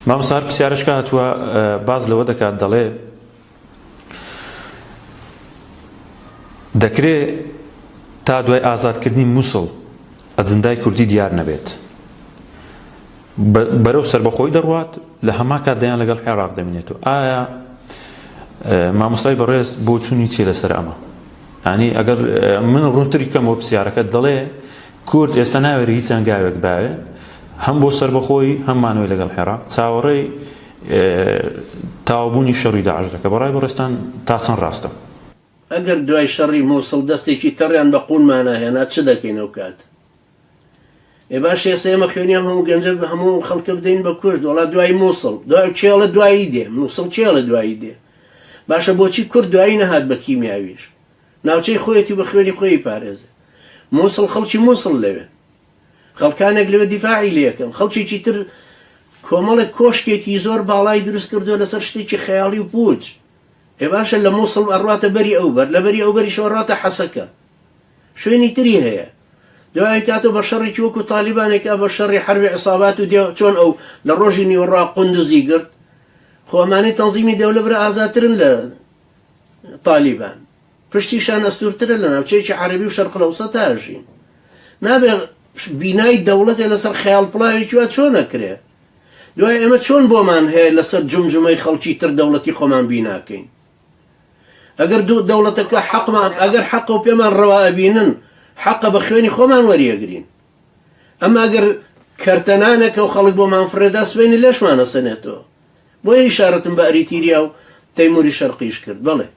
مامۆستا پرسیارەشکە هاتووە باز لەوە دەکات دەڵێ دەکرێت تا دوای ئازادکردنی مووسڵ ئەجەندای کوردی دیار نەبێت بەرەو سەربەخۆی دەڕوات لە هەما کات دەیان لەگەڵ عێراق دەمێنێتەوە. ئایا مامۆستای بەڕێز بۆ چوونی چێ لەسەر ئەمە؟ ینی ئەگەر من ڕوونتری کەمەوە پرسیارەکەت دەڵێ کورد ئێستا ناوێت هیچ ئەنگاوێک باوێ هەم بۆ سەربەخۆی هەممانەوەی لەگەڵ عێراق چاوەڕێی تاوابوونی شەڕی داعش دەکە. بەڕای بەڕێستان تا چەند ڕاستە؟ ئەگەر دوای شەڕی مووسڵ دەستێکی تەڕیان بە قوونمانە هێنا چ دەکەین ئەو کات؟ باش ئێستا ئێمە خوێنیان هەموو گەنجە هەموو خەڵکە بدەین بە کورد وڵا دوای مووسڵ دوای چێڵە دوایی دێ مووسڵ چێڵە دوایی دێ باشە بۆچی کورد دوایی نەهات بە کیمیاویش ناوچەی خۆیەتی بە خوێنی خۆی پارێزە. مووسڵ خەڵکی مووسڵ لەوێ خەڵکانێک لەوێ دیفاعی لێکەن خەڵکێکی تر کۆمەڵێک کۆشکێکی زۆر باڵای دروست کردووە لەسەر شتێکی خەیاڵی و پوچ. باشە لە مووسڵ ئەڕاتە بەری ئەوبەر لە بەری ئەوبەری شۆڕاتە حەسەکە شوێنی تری هەیە. دوای کاتۆ بە شەڕێکی وەکو تالیبانێکا بە شەڕی حربی عسابات و چۆن ئەو لە ڕۆژی نیوەڕا قوندوزی گرت خۆمانەی تەنزیمی دەولە برە ئازاترن لە تالیبان پشتیشان ئەستورترە لە ناوچەیەکی عەرەبی و شەرق لەوسەط ئاژین. نابێت بینای دەوڵەتێ لەسەر خەیاڵ پڵاوێکی وا چۆن نەکرێ. دوای ئێمە چۆن بۆمان هەیە لەسەر جمجمەی خەڵکی تر دەوڵەتی خۆمان بیناکەین؟ ئەگەر دوو دەوڵەتەکە حەقمان ئەگەر حەق و پێمان ڕەوا ئەبینن حەقە بە خوێنی خۆمان وەریەگرین. ئەمما ئەگەر کەرتەنانێکە و خەڵک بۆمان فرێدا سبەینی لێشمانە سەنێتەوە. بۆیە ئیشارەتم بە ئەریتیریا و تەیموری شەرقیش کرد. بەڵێ